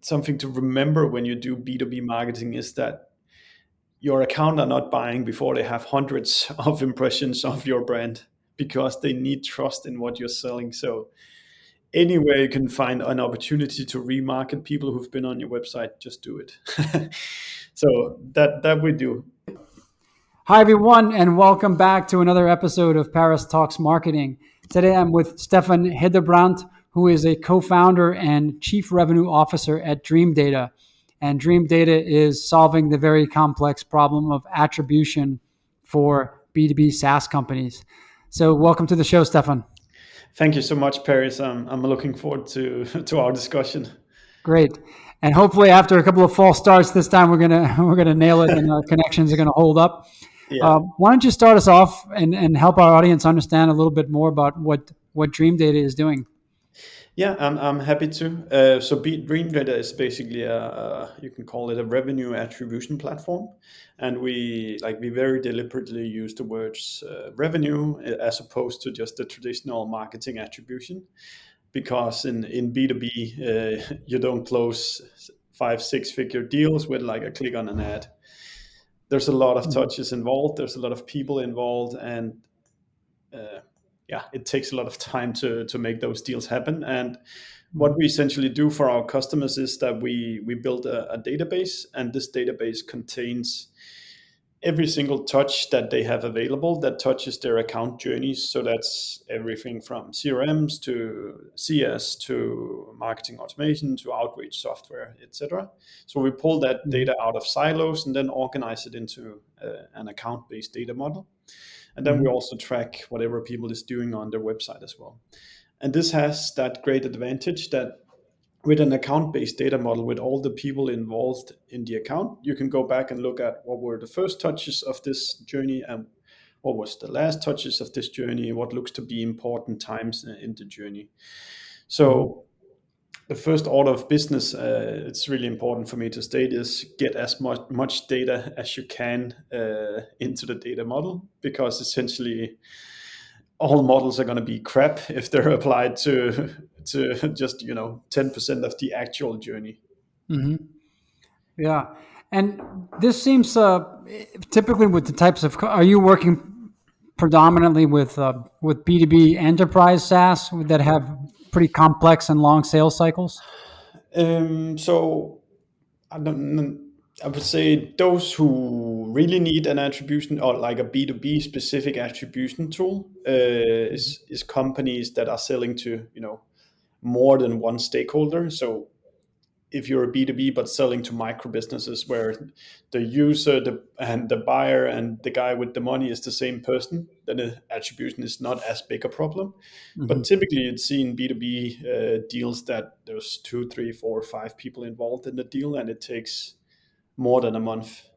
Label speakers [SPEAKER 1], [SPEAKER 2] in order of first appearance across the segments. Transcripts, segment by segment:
[SPEAKER 1] something to remember when you do B2B marketing is that your account are not buying before they have hundreds of impressions of your brand, because they need trust in what you're selling. So anywhere you can find an opportunity to remarket people who've been on your website, just do it. So that we do.
[SPEAKER 2] Hi, everyone, and welcome back to another episode of Paris Talks Marketing. Today, I'm with Steffen Hedebrandt, who is a co-founder and chief revenue officer at Dreamdata. And Dreamdata is solving the very complex problem of attribution for B2B SaaS companies. So welcome to the show, Steffen.
[SPEAKER 1] Thank you so much, Paris. I'm looking forward to our discussion.
[SPEAKER 2] Great. And hopefully after a couple of false starts this time, we're gonna nail it and our connections are gonna hold up.
[SPEAKER 1] Yeah.
[SPEAKER 2] Why don't you start us off and help our audience understand a little bit more about what Dreamdata is doing?
[SPEAKER 1] Yeah, I'm happy to. Dreamdata is basically you can call it a revenue attribution platform, and we very deliberately use the words revenue as opposed to just the traditional marketing attribution, because in B2B you don't close 5-6 figure deals with like a click on an ad. There's a lot of touches involved. There's a lot of people involved, and it takes a lot of time to make those deals happen. And what we essentially do for our customers is that we build a database, and this database contains every single touch that they have available that touches their account journeys. So that's everything from CRMs to CS to marketing automation to outreach software, etc. So we pull that data out of silos and then organize it into an account-based data model. And then we also track whatever people is doing on their website as well. And this has that great advantage that with an account-based data model, with all the people involved in the account, you can go back and look at what were the first touches of this journey and what was the last touches of this journey, what looks to be important times in the journey. So the first order of business, it's really important for me to state, is get as much data as you can into the data model, because essentially all models are going to be crap if they're applied to just 10% of the actual journey.
[SPEAKER 2] Mm-hmm. Yeah, and this seems typically with the types of. Are you working predominantly with B2B enterprise SaaS that have pretty complex and long sales cycles?
[SPEAKER 1] So I would say those who really need an attribution or like a B2B specific attribution tool is companies that are selling to more than one stakeholder. So if you're a B2B but selling to micro businesses where the user and the buyer and the guy with the money is the same person, then the attribution is not as big a problem. But typically you'd see in B2B deals that there's 2, 3, 4, 5 people involved in the deal, and it takes more than a month.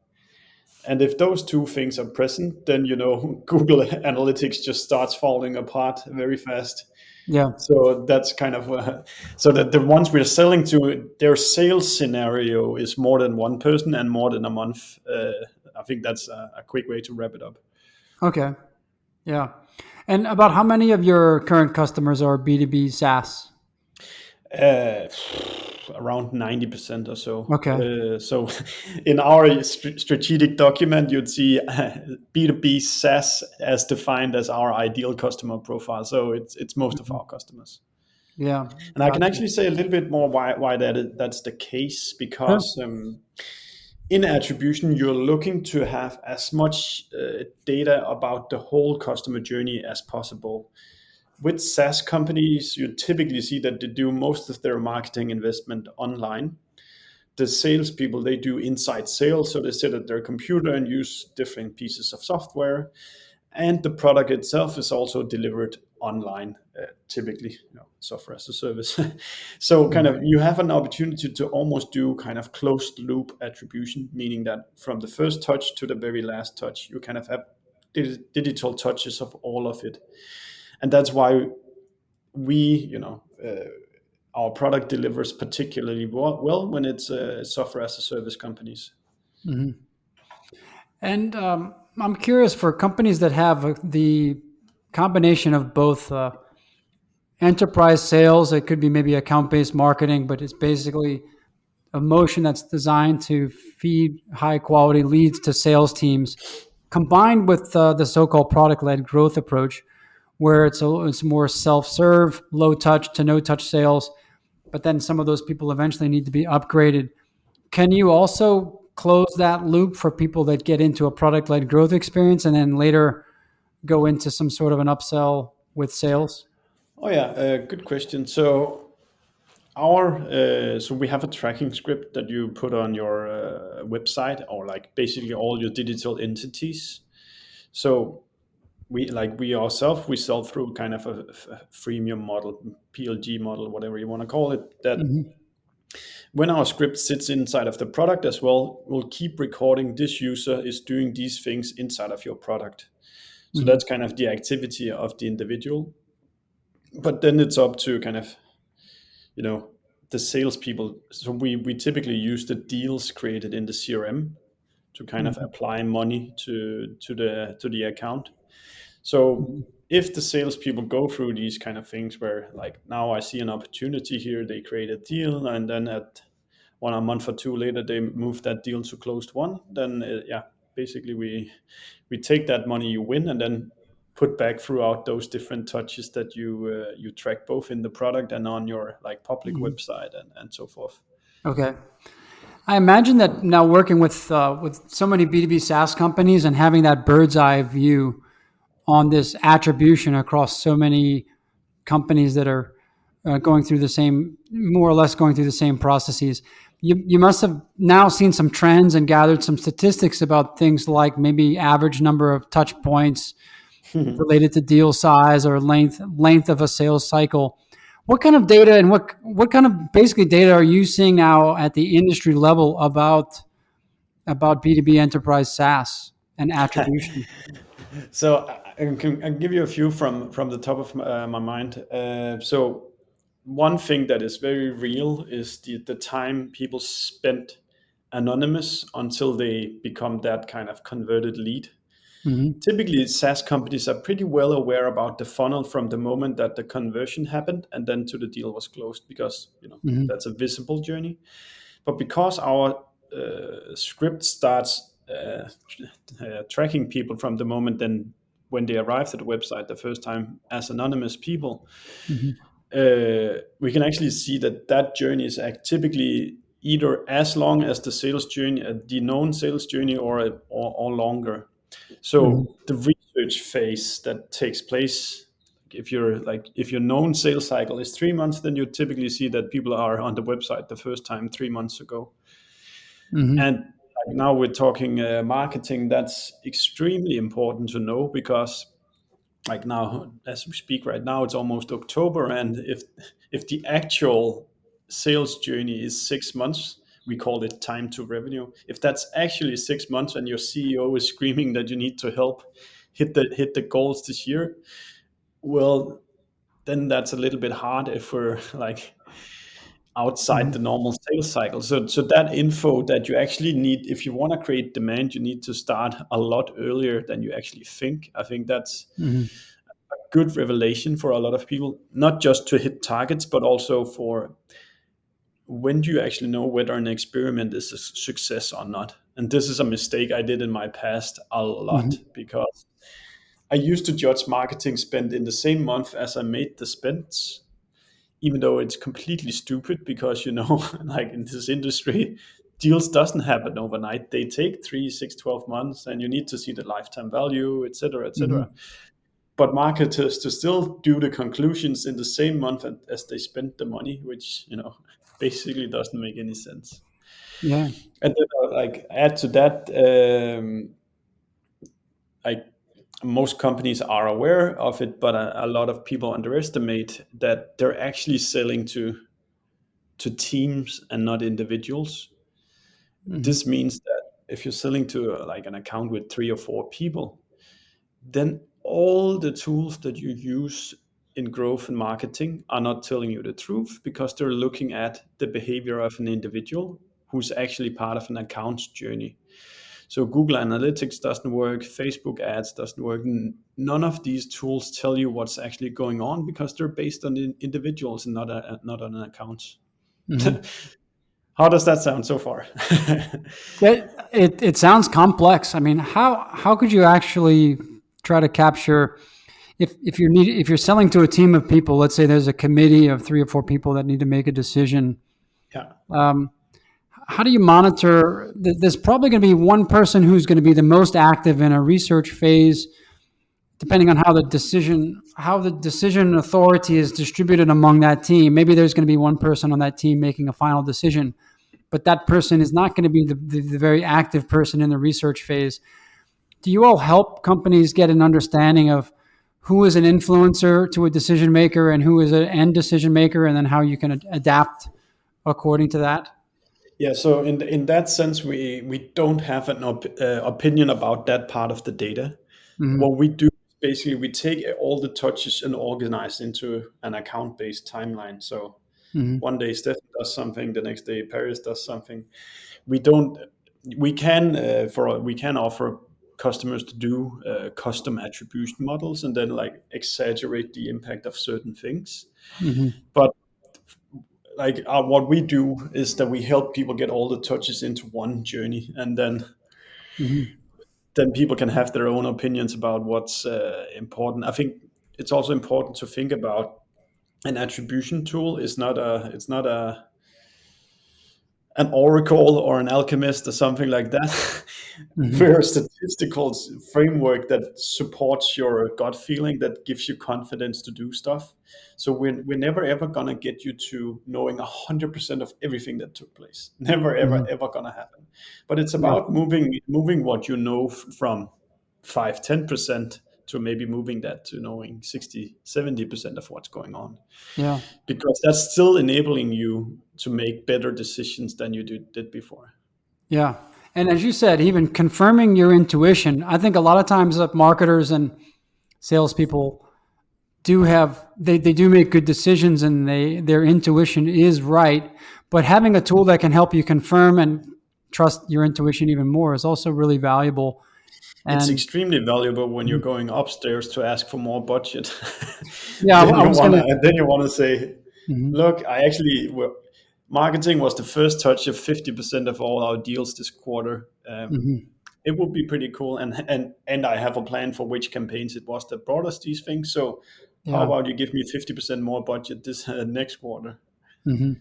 [SPEAKER 1] And if those two things are present, then Google Analytics just starts falling apart very fast.
[SPEAKER 2] Yeah.
[SPEAKER 1] So that's kind of so that the ones we're selling to, their sales scenario is more than one person and more than a month. I think that's a quick way to wrap it up.
[SPEAKER 2] Okay. Yeah. And about how many of your current customers are B2B SaaS?
[SPEAKER 1] Around 90% or so.
[SPEAKER 2] Okay.
[SPEAKER 1] So in our strategic document, you'd see B2B SaaS as defined as our ideal customer profile. So it's most of our customers.
[SPEAKER 2] Yeah.
[SPEAKER 1] And I can actually say a little bit more why that's the case, because in attribution, you're looking to have as much data about the whole customer journey as possible. With SaaS companies, you typically see that they do most of their marketing investment online. The salespeople, they do inside sales, so they sit at their computer and use different pieces of software. And the product itself is also delivered online, typically, software as a service. So kind of you have an opportunity to almost do kind of closed loop attribution, meaning that from the first touch to the very last touch, you kind of have digital touches of all of it. And that's why our product delivers particularly well when it's software as a service companies.
[SPEAKER 2] Mm-hmm. And I'm curious, for companies that have the combination of both enterprise sales, it could be maybe account-based marketing, but it's basically a motion that's designed to feed high quality leads to sales teams, combined with the so-called product-led growth approach, where it's more self-serve, low touch to no touch sales, but then some of those people eventually need to be upgraded. Can you also close that loop for people that get into a product-led growth experience and then later go into some sort of an upsell with sales?
[SPEAKER 1] Oh yeah, good question. So we have a tracking script that you put on your website, or like basically all your digital entities. So we ourselves, we sell through kind of a freemium model, PLG model, whatever you want to call it. That
[SPEAKER 2] Mm-hmm.
[SPEAKER 1] when our script sits inside of the product as well, we'll keep recording this user is doing these things inside of your product. So
[SPEAKER 2] Mm-hmm.
[SPEAKER 1] that's kind of the activity of the individual. But then it's up to kind of, you know, the salespeople. So we typically use the deals created in the CRM to kind of
[SPEAKER 2] Mm-hmm.
[SPEAKER 1] apply money to the account. So if the salespeople go through these kind of things where, like, now I see an opportunity here, they create a deal, and then at one a month or two later they move that deal to closed one, then yeah, basically we take that money you win and then put back throughout those different touches that you track both in the product and on your like public
[SPEAKER 2] Mm-hmm.
[SPEAKER 1] website and so forth.
[SPEAKER 2] Okay. I imagine that now working with so many B2B SaaS companies and having that bird's eye view on this attribution across so many companies that are going through the same, more or less going through the same processes. You must have now seen some trends and gathered some statistics about things like maybe average number of touch points related to deal size or length of a sales cycle. What kind of data and what kind of basically data are you seeing now at the industry level about B2B enterprise SaaS and attribution?
[SPEAKER 1] So I can give you a few from the top of my mind. So one thing that is very real is the time people spend anonymous until they become that kind of converted lead.
[SPEAKER 2] Mm-hmm.
[SPEAKER 1] Typically, SaaS companies are pretty well aware about the funnel from the moment that the conversion happened and then to the deal was closed, because
[SPEAKER 2] Mm-hmm.
[SPEAKER 1] that's a visible journey. But because our script starts tracking people from the moment then when they arrived at the website the first time as anonymous people,
[SPEAKER 2] Mm-hmm.
[SPEAKER 1] we can actually see that that journey is typically either as long as the sales journey, the known sales journey, or longer.
[SPEAKER 2] Mm-hmm.
[SPEAKER 1] So the research phase that takes place, if your known sales cycle is 3 months, then you typically see that people are on the website the first time 3 months ago.
[SPEAKER 2] Mm-hmm.
[SPEAKER 1] And like now we're talking marketing. That's extremely important to know, because like now, as we speak right now, it's almost October, and if the actual sales journey is 6 months, we call it time to revenue. If that's actually 6 months and your CEO is screaming that you need to help hit the goals this year, well, then that's a little bit hard if we're like outside the
[SPEAKER 2] Mm-hmm.
[SPEAKER 1] normal sales cycle. So that info that you actually need, if you want to create demand, you need to start a lot earlier than you actually think. I think that's
[SPEAKER 2] Mm-hmm.
[SPEAKER 1] good revelation for a lot of people, not just to hit targets, but also for when do you actually know whether an experiment is a success or not. And this is a mistake I did in my past a lot,
[SPEAKER 2] Mm-hmm.
[SPEAKER 1] because I used to judge marketing spend in the same month as I made the spends, even though it's completely stupid, because like in this industry, deals doesn't happen overnight. They take 3, 6, 12 months, and you need to see the lifetime value, etc.,
[SPEAKER 2] Mm-hmm.
[SPEAKER 1] etc. But marketers to still do the conclusions in the same month as they spent the money, which basically doesn't make any sense.
[SPEAKER 2] Yeah.
[SPEAKER 1] And then like add to that, like most companies are aware of it, but a lot of people underestimate that they're actually selling to teams and not individuals.
[SPEAKER 2] Mm-hmm.
[SPEAKER 1] This means that if you're selling to like an account with 3 or 4 people, then all the tools that you use in growth and marketing are not telling you the truth, because they're looking at the behavior of an individual who's actually part of an account's journey. So Google Analytics doesn't work, Facebook ads doesn't work. None of these tools tell you what's actually going on, because they're based on individuals and not on accounts.
[SPEAKER 2] Mm-hmm.
[SPEAKER 1] How does that sound so far?
[SPEAKER 2] It sounds complex. I mean, how could you actually try to capture if you're selling to a team of people? Let's say there's a committee of 3 or 4 people that need to make a decision.
[SPEAKER 1] Yeah.
[SPEAKER 2] Um, how do you monitor? There's probably going to be one person who's going to be the most active in a research phase, depending on how the decision authority is distributed among that team. Maybe there's going to be one person on that team making a final decision, but that person is not going to be the very active person in the research phase. Do you all help companies get an understanding of who is an influencer to a decision maker and who is an end decision maker, and then how you can adapt according to that?
[SPEAKER 1] Yeah, so in that sense, we don't have an opinion about that part of the data.
[SPEAKER 2] Mm-hmm.
[SPEAKER 1] What we do is basically we take all the touches and organize into an account-based timeline. So
[SPEAKER 2] Mm-hmm.
[SPEAKER 1] one day Stefan does something, the next day Paris does something. We don't. We can offer customers to do custom attribution models and then like exaggerate the impact of certain things.
[SPEAKER 2] Mm-hmm.
[SPEAKER 1] But like what we do is that we help people get all the touches into one journey, and
[SPEAKER 2] Mm-hmm.
[SPEAKER 1] then people can have their own opinions about what's important. I think it's also important to think about an attribution tool is not a it's not a an oracle or an alchemist or something like that.
[SPEAKER 2] Mm-hmm.
[SPEAKER 1] We're a statistical framework that supports your gut feeling, that gives you confidence to do stuff. So we're never ever gonna get you to knowing 100% of everything that took place. Never ever
[SPEAKER 2] Mm-hmm.
[SPEAKER 1] ever gonna happen. But it's
[SPEAKER 2] Yeah.
[SPEAKER 1] about moving what you know from 5-10% to maybe moving that to knowing 60-70% of what's going on,
[SPEAKER 2] Yeah.
[SPEAKER 1] because that's still enabling you to make better decisions than you did before.
[SPEAKER 2] Yeah. And as you said, even confirming your intuition, I think a lot of times that marketers and salespeople they do make good decisions and their intuition is right. But having a tool that can help you confirm and trust your intuition even more is also really valuable.
[SPEAKER 1] It's
[SPEAKER 2] And
[SPEAKER 1] extremely valuable when you're going upstairs to ask for more budget.
[SPEAKER 2] yeah,
[SPEAKER 1] then
[SPEAKER 2] I
[SPEAKER 1] you
[SPEAKER 2] was
[SPEAKER 1] wanna
[SPEAKER 2] gonna.
[SPEAKER 1] then you wanna say,
[SPEAKER 2] Mhm.
[SPEAKER 1] look, I actually marketing was the first touch of 50% of all our deals this quarter.
[SPEAKER 2] Mhm.
[SPEAKER 1] It would be pretty cool, and I have a plan for which campaigns it was that brought us these things. So how
[SPEAKER 2] Yeah.
[SPEAKER 1] about you give me 50% more budget this next quarter?
[SPEAKER 2] Mhm.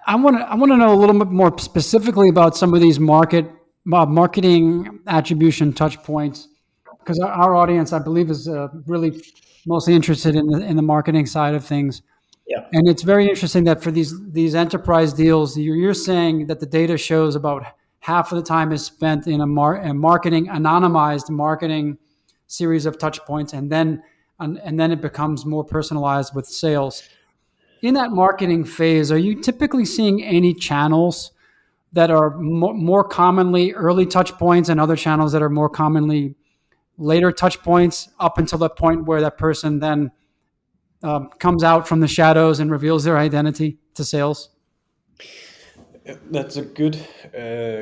[SPEAKER 2] I want to know a little bit more specifically about some of these marketing attribution touch points, because our audience, I believe, is really mostly interested in the marketing side of things.
[SPEAKER 1] Yeah.
[SPEAKER 2] And it's very interesting that for these enterprise deals, you're saying that the data shows about half of the time is spent in a marketing anonymized marketing series of touch points, and then it becomes more personalized with sales. In that marketing phase, are you typically seeing any channels that are more commonly early touch points and other channels that are more commonly later touch points up until the point where that person then comes out from the shadows and reveals their identity to sales?
[SPEAKER 1] That's a good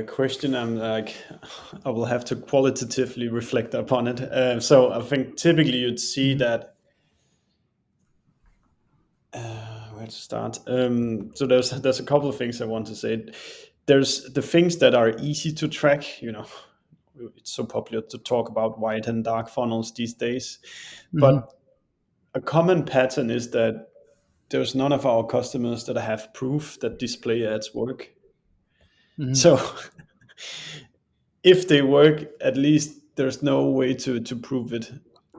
[SPEAKER 1] question. I will have to qualitatively reflect upon it. So I think typically you'd see
[SPEAKER 2] Mm-hmm.
[SPEAKER 1] that. Where to start? So there's a couple of things I want to say. There's the things that are easy to track. It's so popular to talk about white and dark funnels these days,
[SPEAKER 2] Mm-hmm.
[SPEAKER 1] but a common pattern is that there's none of our customers that have proof that display ads work.
[SPEAKER 2] Mm-hmm.
[SPEAKER 1] So if they work, at least there's no way to prove it.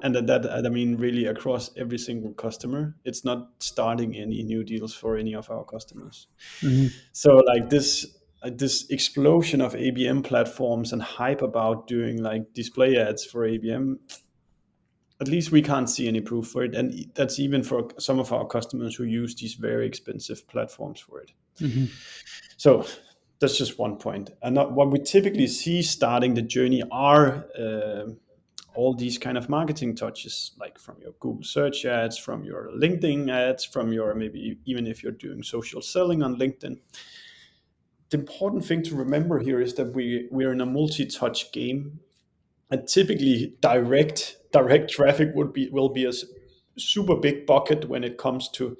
[SPEAKER 1] And that I mean really across every single customer. It's not starting any new deals for any of our customers.
[SPEAKER 2] Mm-hmm.
[SPEAKER 1] So like this explosion of ABM platforms and hype about doing like display ads for ABM, at least we can't see any proof for it. And that's even for some of our customers who use these very expensive platforms for it.
[SPEAKER 2] Mm-hmm.
[SPEAKER 1] So that's just one point. And what we typically see starting the journey are all these kind of marketing touches, like from your Google search ads, from your LinkedIn ads, from your maybe even if you're doing social selling on LinkedIn. The important thing to remember here is that we're in a multi-touch game, and typically direct traffic will be a super big bucket when it comes to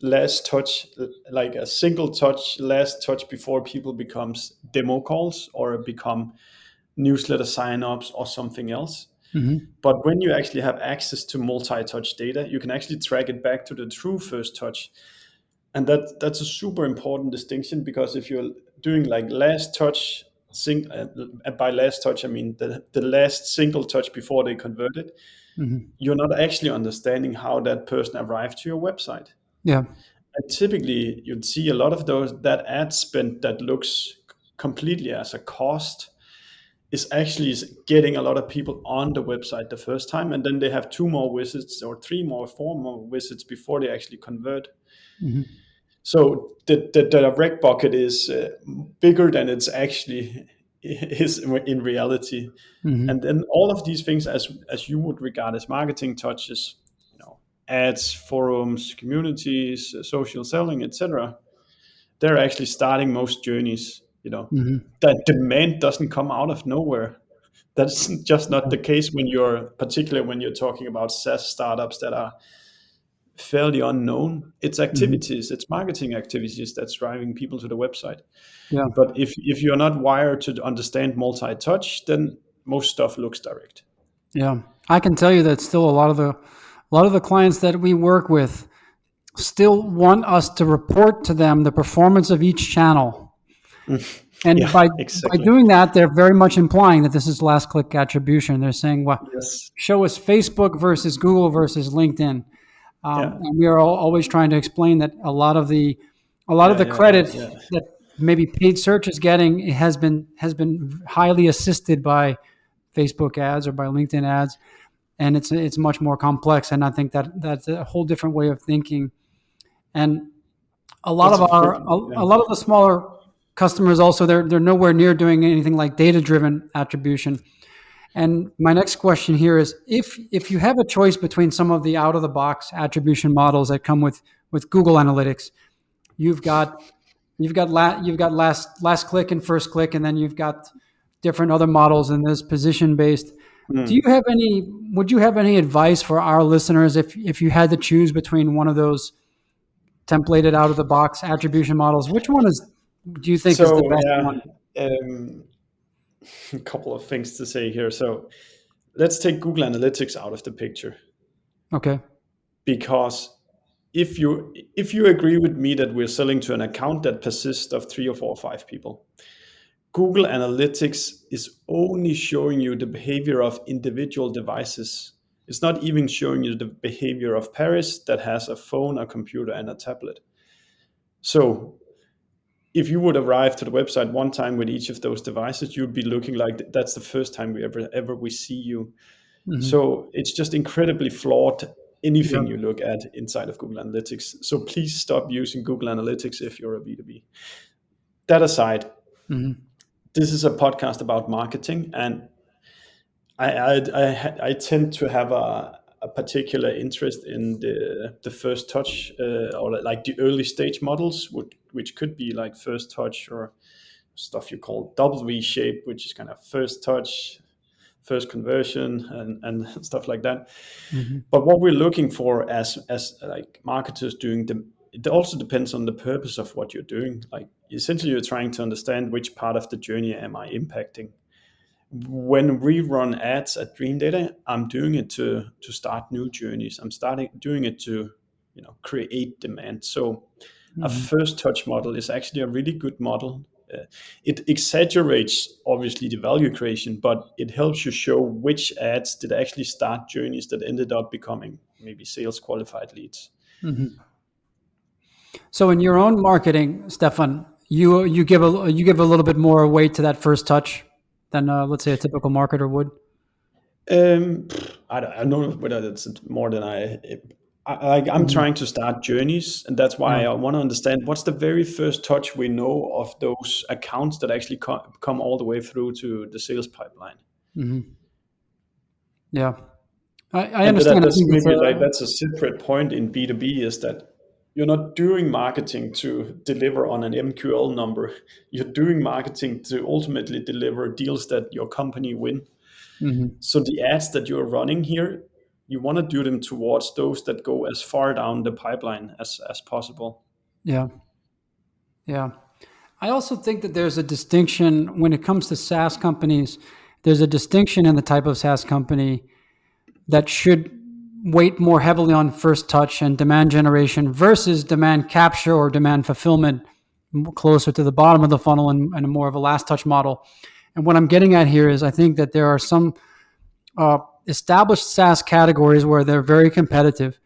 [SPEAKER 1] last touch, like a single touch, last touch before people becomes demo calls or become newsletter signups or something else.
[SPEAKER 2] Hmm.
[SPEAKER 1] But when you actually have access to multi-touch data, you can actually track it back to the true first touch. And that's a super important distinction, because if you're doing like last touch, by last touch I mean the last single touch before they converted,
[SPEAKER 2] Hmm.
[SPEAKER 1] you're not actually understanding how that person arrived to your website.
[SPEAKER 2] Yeah.
[SPEAKER 1] And typically you'd see a lot of those, that ad spend that looks completely as a cost is actually getting a lot of people on the website the first time, and then they have two more visits or three more, four more visits before they actually convert.
[SPEAKER 2] Hmm.
[SPEAKER 1] So the direct bucket is bigger than it's actually is in reality. And
[SPEAKER 2] Hmm.
[SPEAKER 1] then all of these things, as you would regard as marketing touches, ads, forums, communities, social selling, etc., they're actually starting most journeys.
[SPEAKER 2] Hmm.
[SPEAKER 1] That demand doesn't come out of nowhere. That's just not the case particularly when you're talking about SaaS startups that are fairly unknown. It's
[SPEAKER 2] Hmm.
[SPEAKER 1] activities, it's marketing activities that's driving people to the website.
[SPEAKER 2] Yeah.
[SPEAKER 1] But if you're not wired to understand multi-touch, then most stuff looks direct.
[SPEAKER 2] Yeah. I can tell you that still a lot of the clients that we work with still want us to report to them the performance of each channel. And
[SPEAKER 1] Yeah,
[SPEAKER 2] by
[SPEAKER 1] exactly.
[SPEAKER 2] doing that, they're very much implying that this is last click attribution. They're saying, well,
[SPEAKER 1] Yes.
[SPEAKER 2] show us Facebook versus Google versus LinkedIn.
[SPEAKER 1] Yeah.
[SPEAKER 2] And we are always trying to explain that a lot of
[SPEAKER 1] Yeah.
[SPEAKER 2] the
[SPEAKER 1] Yeah. Yeah.
[SPEAKER 2] credit
[SPEAKER 1] Yeah.
[SPEAKER 2] that maybe paid search is getting has been highly assisted by Facebook ads or by LinkedIn ads, and it's much more complex. And I think that that's a whole different way of thinking. And a lot
[SPEAKER 1] That's
[SPEAKER 2] of
[SPEAKER 1] a
[SPEAKER 2] our
[SPEAKER 1] pretty.
[SPEAKER 2] a
[SPEAKER 1] Yeah.
[SPEAKER 2] lot of the smaller customers also they're nowhere near doing anything like data driven attribution. And my next question here is if you have a choice between some of the out of the box attribution models that come with Google Analytics, you've got you've got last click and first click, and then you've got different other models, and there's position based. Do you
[SPEAKER 1] Mm.
[SPEAKER 2] have any? Would you have any advice for our listeners if you had to choose between one of those templated out of the box attribution models? Which one is do you think is the
[SPEAKER 1] So
[SPEAKER 2] best
[SPEAKER 1] yeah,
[SPEAKER 2] one?
[SPEAKER 1] um, a couple of things to say here. So let's take Google Analytics out of the picture,
[SPEAKER 2] Okay.
[SPEAKER 1] because if you agree with me that we're selling to an account that persists of three or four or five people, Google Analytics is only showing you the behavior of individual devices. It's not even showing you the behavior of Paris that has a phone, a computer, and a tablet. So if you would arrive to the website one time with each of those devices, you'd be looking like that's the first time we see you.
[SPEAKER 2] Hmm.
[SPEAKER 1] So it's just incredibly flawed,
[SPEAKER 2] Yeah.
[SPEAKER 1] anything you look at inside of Google Analytics. So please stop using Google Analytics if you're a B2B. That aside,
[SPEAKER 2] Hmm.
[SPEAKER 1] this is a podcast about marketing, and I tend to have a particular interest in the first touch, or like the early stage models, which could be like first touch, or stuff you call double V shape, which is kind of first touch, first conversion, and stuff like that.
[SPEAKER 2] Hmm.
[SPEAKER 1] But what we're looking for as like marketers doing the, it also depends on the purpose of what you're doing. Like essentially, you're trying to understand which part of the journey am I impacting. When we run ads at Dreamdata, I'm doing it to start new journeys. I'm starting doing it to create demand. So a
[SPEAKER 2] Hmm.
[SPEAKER 1] first touch model is actually a really good model. It exaggerates obviously the value creation, but it helps you show which ads did actually start journeys that ended up becoming maybe sales qualified leads.
[SPEAKER 2] Hmm. So in your own marketing, Stefan, you give a little bit more weight to that first touch than let's say a typical marketer would.
[SPEAKER 1] I don't know whether that's more than I'm
[SPEAKER 2] Hmm.
[SPEAKER 1] trying to start journeys, and that's
[SPEAKER 2] Yeah.
[SPEAKER 1] why I want to understand what's the very first touch we know of those accounts that actually come all the way through to the sales pipeline.
[SPEAKER 2] Hmm. Yeah. I
[SPEAKER 1] And
[SPEAKER 2] understand. I
[SPEAKER 1] that's
[SPEAKER 2] think it's
[SPEAKER 1] maybe like
[SPEAKER 2] a.
[SPEAKER 1] that's a separate point in B2B, is that you're not doing marketing to deliver on an MQL number. You're doing marketing to ultimately deliver deals that your company win.
[SPEAKER 2] Mhm.
[SPEAKER 1] So the ads that you're running here, you want to do them towards those that go as far down the pipeline as possible.
[SPEAKER 2] Yeah. Yeah. I also think that there's a distinction when it comes to SaaS companies. There's a distinction in the type of SaaS company that should weight more heavily on first touch and demand generation versus demand capture or demand fulfillment, closer to the bottom of the funnel and more of a last touch model. And what I'm getting at here is I think that there are some established SaaS categories where they're very competitive,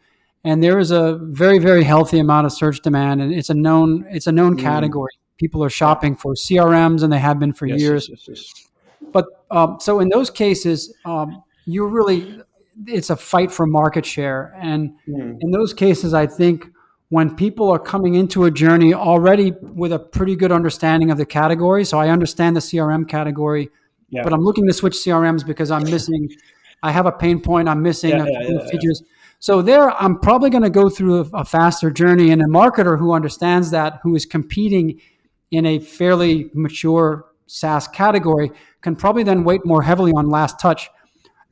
[SPEAKER 2] and there is a very, very healthy amount of search demand, and it's a known category. People are
[SPEAKER 1] Yeah.
[SPEAKER 2] shopping for CRMs, and they have been for
[SPEAKER 1] Yes,
[SPEAKER 2] years.
[SPEAKER 1] yes, yes, yes.
[SPEAKER 2] But so in those cases, you really, it's a fight for market share. And
[SPEAKER 1] Mm.
[SPEAKER 2] in those cases, I think when people are coming into a journey already with a pretty good understanding of the category, so I understand the CRM category,
[SPEAKER 1] Yeah.
[SPEAKER 2] but I'm looking to switch CRMs because I have a pain point, I'm missing
[SPEAKER 1] Yeah,
[SPEAKER 2] a
[SPEAKER 1] yeah,
[SPEAKER 2] couple of
[SPEAKER 1] yeah, yeah.
[SPEAKER 2] features. So there, I'm probably going to go through a faster journey, and a marketer who understands that, who is competing in a fairly mature SaaS category, can probably then weight more heavily on last touch,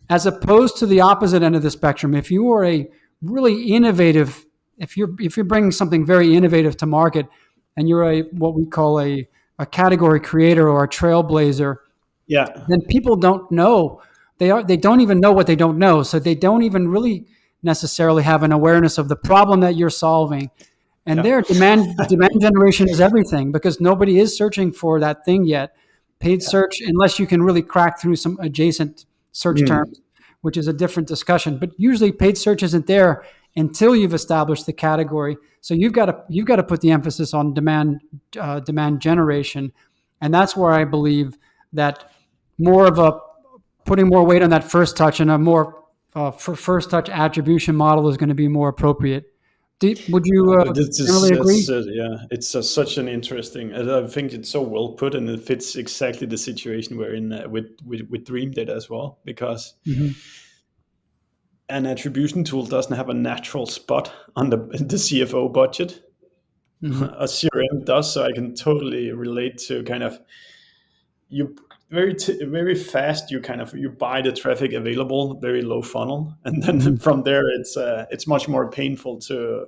[SPEAKER 2] as opposed to the opposite end of the spectrum. If you are a really innovative, if you're bringing something very innovative to market, and you're a what we call a category creator or a trailblazer,
[SPEAKER 1] Yeah.
[SPEAKER 2] then people don't know. They don't even know what they don't know. So they don't even really necessarily have an awareness of the problem that you're solving. And
[SPEAKER 1] Yeah.
[SPEAKER 2] their demand generation is everything, because nobody is searching for that thing yet. Paid
[SPEAKER 1] Yeah.
[SPEAKER 2] search, unless you can really crack through some adjacent search
[SPEAKER 1] Mm.
[SPEAKER 2] terms, which is a different discussion. But usually paid search isn't there until you've established the category. So you've got to put the emphasis on demand generation, and that's where I believe that more of a putting more weight on that first touch, and a more for first touch attribution model is going to be more appropriate. Would you
[SPEAKER 1] This is
[SPEAKER 2] generally agree?
[SPEAKER 1] yeah, it's such an interesting. I think it's so well put, and it fits exactly the situation we're in with Dreamdata as well, because
[SPEAKER 2] Hmm.
[SPEAKER 1] an attribution tool doesn't have a natural spot on the CFO budget.
[SPEAKER 2] Hmm.
[SPEAKER 1] A CRM does, so I can totally relate to kind of you very fast you kind of you buy the traffic available, very low funnel, and then
[SPEAKER 2] Hmm.
[SPEAKER 1] from there it's much more painful to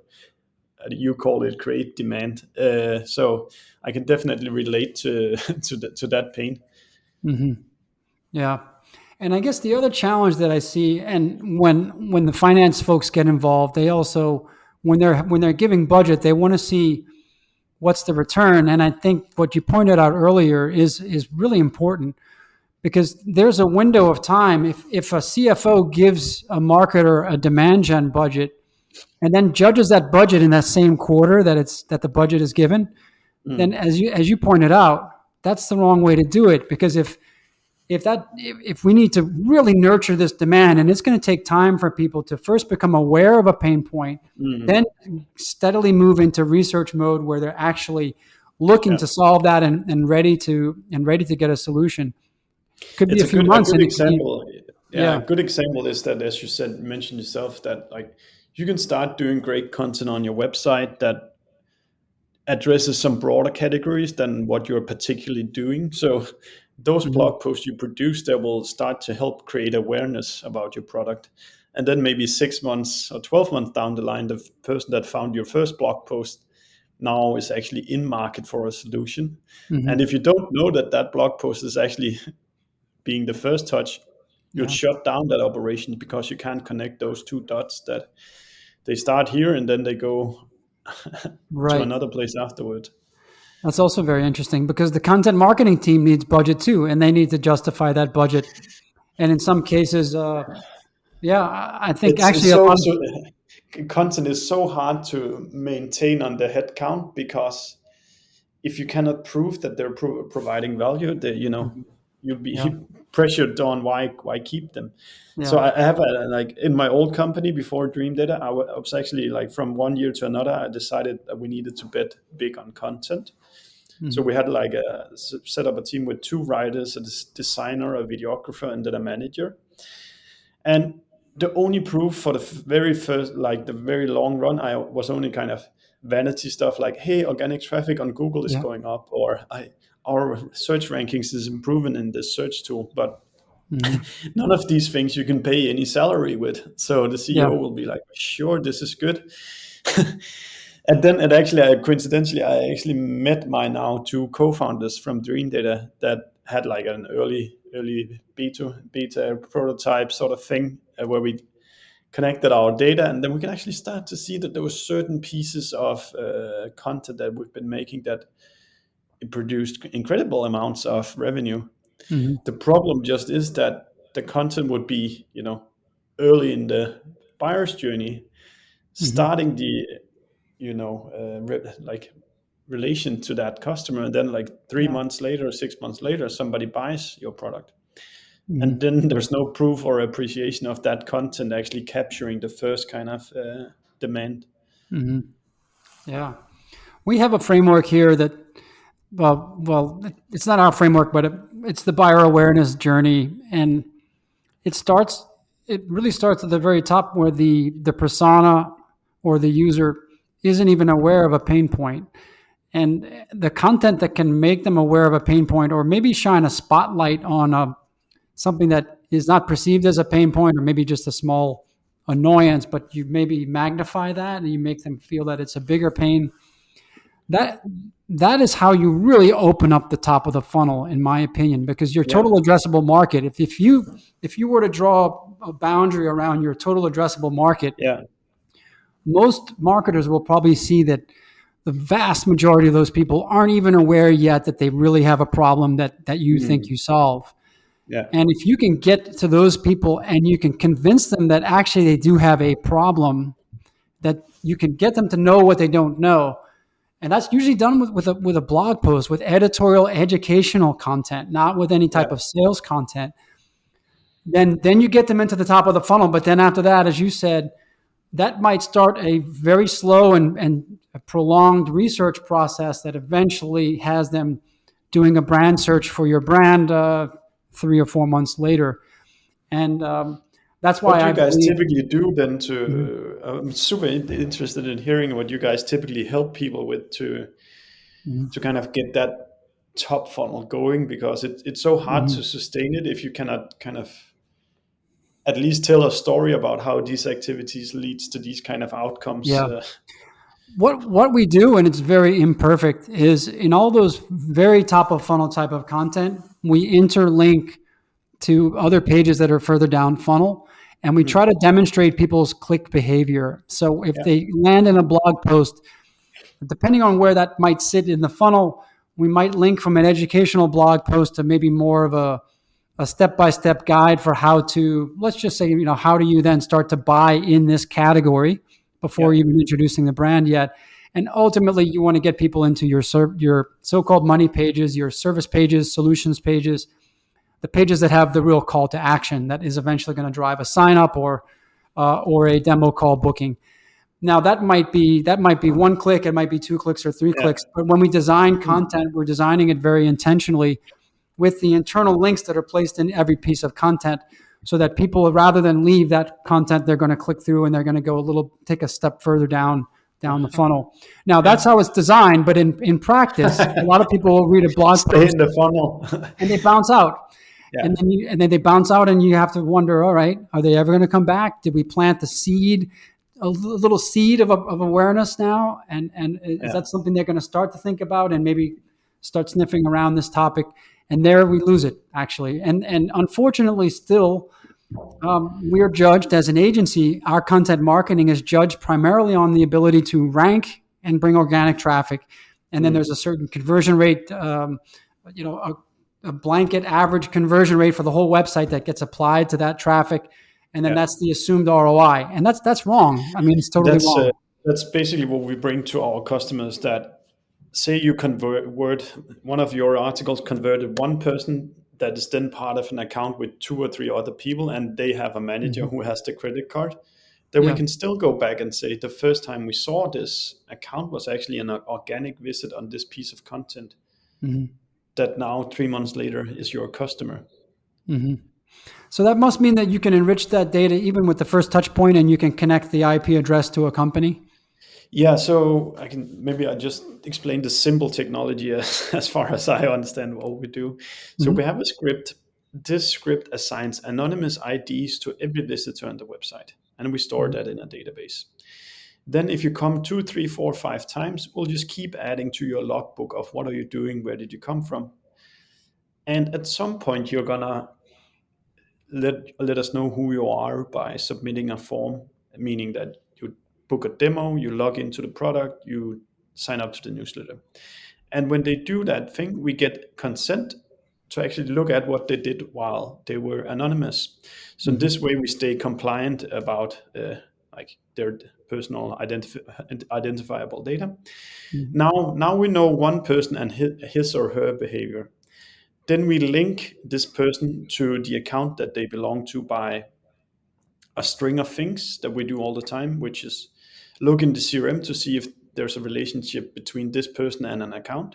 [SPEAKER 1] you call it create demand. So I can definitely relate to to that pain.
[SPEAKER 2] Hmm. Yeah. And I guess the other challenge that I see, and when the finance folks get involved, they also, when they're giving budget, they want to see what's the return. And I think what you pointed out earlier is really important, because there's a window of time. If a CFO gives a marketer a demand gen budget and then judges that budget in that same quarter that the budget is given, then,
[SPEAKER 1] Mm.
[SPEAKER 2] as you pointed out, that's the wrong way to do it. Because if we need to really nurture this demand, and it's going to take time for people to first become aware of a pain point,
[SPEAKER 1] Mm.
[SPEAKER 2] then steadily move into research mode where they're actually looking
[SPEAKER 1] Yeah.
[SPEAKER 2] to solve that, and ready to get a solution. Could be
[SPEAKER 1] It's
[SPEAKER 2] a few
[SPEAKER 1] a
[SPEAKER 2] months,
[SPEAKER 1] good
[SPEAKER 2] and it could be.
[SPEAKER 1] example. Yeah, a
[SPEAKER 2] Yeah.
[SPEAKER 1] good example is that, as you said, mentioned yourself, that like you can start doing great content on your website that addresses some broader categories than what you're particularly doing. So those
[SPEAKER 2] Mhm.
[SPEAKER 1] blog posts you produce, that will start to help create awareness about your product. And then maybe 6 months or 12 months down the line, the person that found your first blog post now is actually in market for a solution. And
[SPEAKER 2] Mhm.
[SPEAKER 1] if you don't know that that blog post is actually being the first touch, you'd
[SPEAKER 2] Yeah.
[SPEAKER 1] shut down that operation because you can't connect those two dots, that they start here and then they go to
[SPEAKER 2] Right.
[SPEAKER 1] another place afterwards.
[SPEAKER 2] That's also very interesting, because the content marketing team needs budget too, and they need to justify that budget. And in some cases, yeah, I think
[SPEAKER 1] It's
[SPEAKER 2] actually a
[SPEAKER 1] so,
[SPEAKER 2] lot of.
[SPEAKER 1] so content is so hard to maintain on the headcount, because if you cannot prove that they're providing value, they,
[SPEAKER 2] Mhm.
[SPEAKER 1] you'll be
[SPEAKER 2] Yeah.
[SPEAKER 1] pressured on why keep them. So
[SPEAKER 2] Yeah.
[SPEAKER 1] I have like in my old company before Dreamdata, I was actually like from one year to another, I decided that we needed to bet big on content. So
[SPEAKER 2] Mhm.
[SPEAKER 1] we had like set up a team with two writers, a designer, a videographer, and then a manager. And the only proof for the very first, like the very long run, I was only kind of vanity stuff like, hey, organic traffic on Google is
[SPEAKER 2] Yeah.
[SPEAKER 1] going up, or our search rankings is improving in this search tool. But None of these things you can pay any salary with. So the
[SPEAKER 2] Yeah.
[SPEAKER 1] CEO will be like, sure, this is good. And then coincidentally, I actually met my now two co-founders from Dreamdata that had like an early beta prototype sort of thing, where we connected our data, and then we can actually start to see that there were certain pieces of content that we've been making that it produced incredible amounts of revenue.
[SPEAKER 2] Hmm.
[SPEAKER 1] The problem just is that the content would be, early in the buyer's journey,
[SPEAKER 2] Hmm.
[SPEAKER 1] starting the, like relation to that customer, and then like three
[SPEAKER 2] Yeah.
[SPEAKER 1] months later, 6 months later, somebody buys your product,
[SPEAKER 2] Hmm.
[SPEAKER 1] and then there's no proof or appreciation of that content actually capturing the first kind of demand.
[SPEAKER 2] Hmm. Yeah. We have a framework here that, it's not our framework, but it's the buyer awareness journey. And it starts, it really starts at the very top where the persona or the user isn't even aware of a pain point. And the content that can make them aware of a pain point, or maybe shine a spotlight on something that is not perceived as a pain point, or maybe just a small annoyance, but you maybe magnify that and you make them feel that it's a bigger pain. That that is how you really open up the top of the funnel, in my opinion, because your
[SPEAKER 1] Yeah,
[SPEAKER 2] total addressable market, if you were to draw a boundary around your total addressable market,
[SPEAKER 1] yeah.
[SPEAKER 2] most marketers will probably see that the vast majority of those people aren't even aware yet that they really have a problem that you think
[SPEAKER 1] Mm,
[SPEAKER 2] you solve.
[SPEAKER 1] yeah,
[SPEAKER 2] And if you can get to those people and you can convince them that actually they do have a problem, that you can get them to know what they don't know. And that's usually done with a blog post, with editorial educational content, not with any
[SPEAKER 1] yeah,
[SPEAKER 2] type of sales content. Then you get them into the top of the funnel. But then after that, as you said, that might start a very slow and a prolonged research process that eventually has them doing a brand search for your brand 3 or 4 months later. And that's
[SPEAKER 1] what
[SPEAKER 2] why
[SPEAKER 1] do
[SPEAKER 2] I
[SPEAKER 1] you guys
[SPEAKER 2] believe.
[SPEAKER 1] typically do then
[SPEAKER 2] Mhm.
[SPEAKER 1] to I'm super interested in hearing what you guys typically help people with
[SPEAKER 2] Mhm.
[SPEAKER 1] to kind of get that top funnel going, because it's so hard
[SPEAKER 2] Mhm.
[SPEAKER 1] to sustain it if you cannot kind of at least tell a story about how these activities leads to these kind of outcomes.
[SPEAKER 2] Yeah. What we do, and it's very imperfect, is in all those very top of funnel type of content, we interlink to other pages that are further down funnel, and we try
[SPEAKER 1] Mm,
[SPEAKER 2] to demonstrate people's click behavior. So if
[SPEAKER 1] yeah,
[SPEAKER 2] they land in a blog post, depending on where that might sit in the funnel, we might link from an educational blog post to maybe more of a step-by-step guide for how to, let's just say, how do you then start to buy in this category before
[SPEAKER 1] yeah,
[SPEAKER 2] even introducing the brand yet. And ultimately, you want to get people into your so-called money pages, your service pages, solutions pages, the pages that have the real call to action that is eventually going to drive a sign up or a demo call booking. Now that might be one click, it might be 2 clicks or three
[SPEAKER 1] yeah.
[SPEAKER 2] clicks. But when we design
[SPEAKER 1] Mm,
[SPEAKER 2] content, we're designing it very intentionally with the internal links that are placed in every piece of content, so that people, rather than leave that content, they're going to click through and they're going to take a step further down the funnel. Now that's
[SPEAKER 1] yeah.
[SPEAKER 2] how it's designed, but in practice, a lot of people will read a blog
[SPEAKER 1] Stay
[SPEAKER 2] post
[SPEAKER 1] in the funnel.
[SPEAKER 2] and they bounce out.
[SPEAKER 1] Yeah,
[SPEAKER 2] And then they bounce out, and you have to wonder, all right, are they ever going to come back? Did we plant the seed, a little seed of awareness now? And is
[SPEAKER 1] yeah,
[SPEAKER 2] that something they're going to start to think about and maybe start sniffing around this topic? And there we lose it, actually. And unfortunately, still, we are judged as an agency. Our content marketing is judged primarily on the ability to rank and bring organic traffic. And then
[SPEAKER 1] mm,
[SPEAKER 2] there's a certain conversion rate, you know, a blanket average conversion rate for the whole website that gets applied to that traffic. And then
[SPEAKER 1] yeah.
[SPEAKER 2] that's the assumed ROI. And that's wrong. I mean, it's totally
[SPEAKER 1] That's
[SPEAKER 2] wrong.
[SPEAKER 1] that's basically what we bring to our customers. That say you convert word one of your articles converted one person, that is then part of an account with two or three other people, and they have a manager
[SPEAKER 2] Mhm.
[SPEAKER 1] who has the credit card. Then we
[SPEAKER 2] Yeah.
[SPEAKER 1] can still go back and say the first time we saw this account was actually an organic visit on this piece of content
[SPEAKER 2] Hmm.
[SPEAKER 1] that now 3 months later is your customer.
[SPEAKER 2] Hmm. So that must mean that you can enrich that data even with the first touch point, and you can connect the IP address to a company.
[SPEAKER 1] Yeah, so I just explain the simple technology as far as I understand what we do. So we
[SPEAKER 2] Hmm.
[SPEAKER 1] have a script this script assigns anonymous IDs to every visitor on the website, and we store that in a database. Then if you come 2, 3, 4, 5 times, we'll just keep adding to your logbook of what are you doing, where did you come from. And at some point, you're gonna let us know who you are by submitting a form, meaning that you book a demo, you log into the product, you sign up to the newsletter. And when they do that thing, we get consent to actually look at what they did while they were anonymous. So in this way, we stay compliant about like their personal identifiable data. Now we know one person and his or her behavior. Then we link this person to the account that they belong to by a string of things that we do all the time, which is look in the CRM to see if there's a relationship between this person and an account.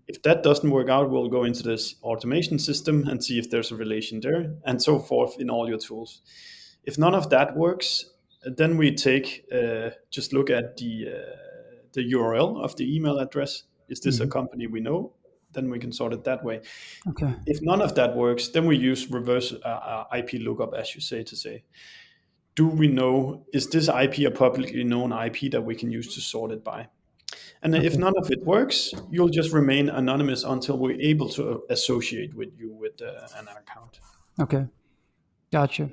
[SPEAKER 1] If that doesn't work out, we'll go into this automation system and see if there's a relation there, and so forth in all your tools. If none of that works, then we take just look at the URL of the email address. Is this a company we know? Then we can sort it that way.
[SPEAKER 2] Okay.
[SPEAKER 1] If none of that works, then we use reverse IP lookup, as you say, do we know, is this IP a publicly known IP that we can use to sort it by? And if none of it works, you'll just remain anonymous until we're able to associate with you with an account.
[SPEAKER 2] Okay. Gotcha.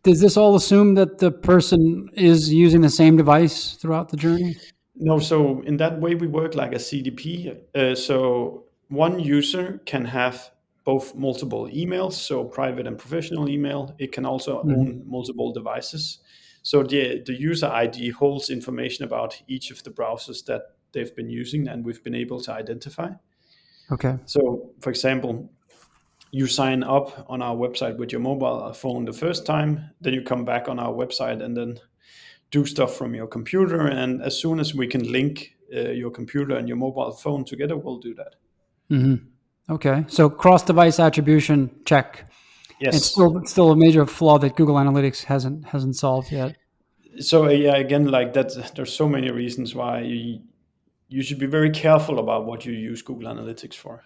[SPEAKER 2] Does this all assume that the person is using the same device throughout the journey?
[SPEAKER 1] No, so in that way we work like a CDP. So one user can have both multiple emails, so private and professional email. It can also own multiple devices. So the user ID holds information about each of the browsers that they've been using and we've been able to identify.
[SPEAKER 2] Okay.
[SPEAKER 1] So for example, you sign up on our website with your mobile phone the first time, then you come back on our website and then do stuff from your computer. And as soon as we can link your computer and your mobile phone together, we'll do that.
[SPEAKER 2] Okay. So cross-device attribution, check.
[SPEAKER 1] Yes.
[SPEAKER 2] It's still a major flaw that Google Analytics hasn't solved yet.
[SPEAKER 1] So yeah, again, like that, there's so many reasons why you should be very careful about what you use Google Analytics for.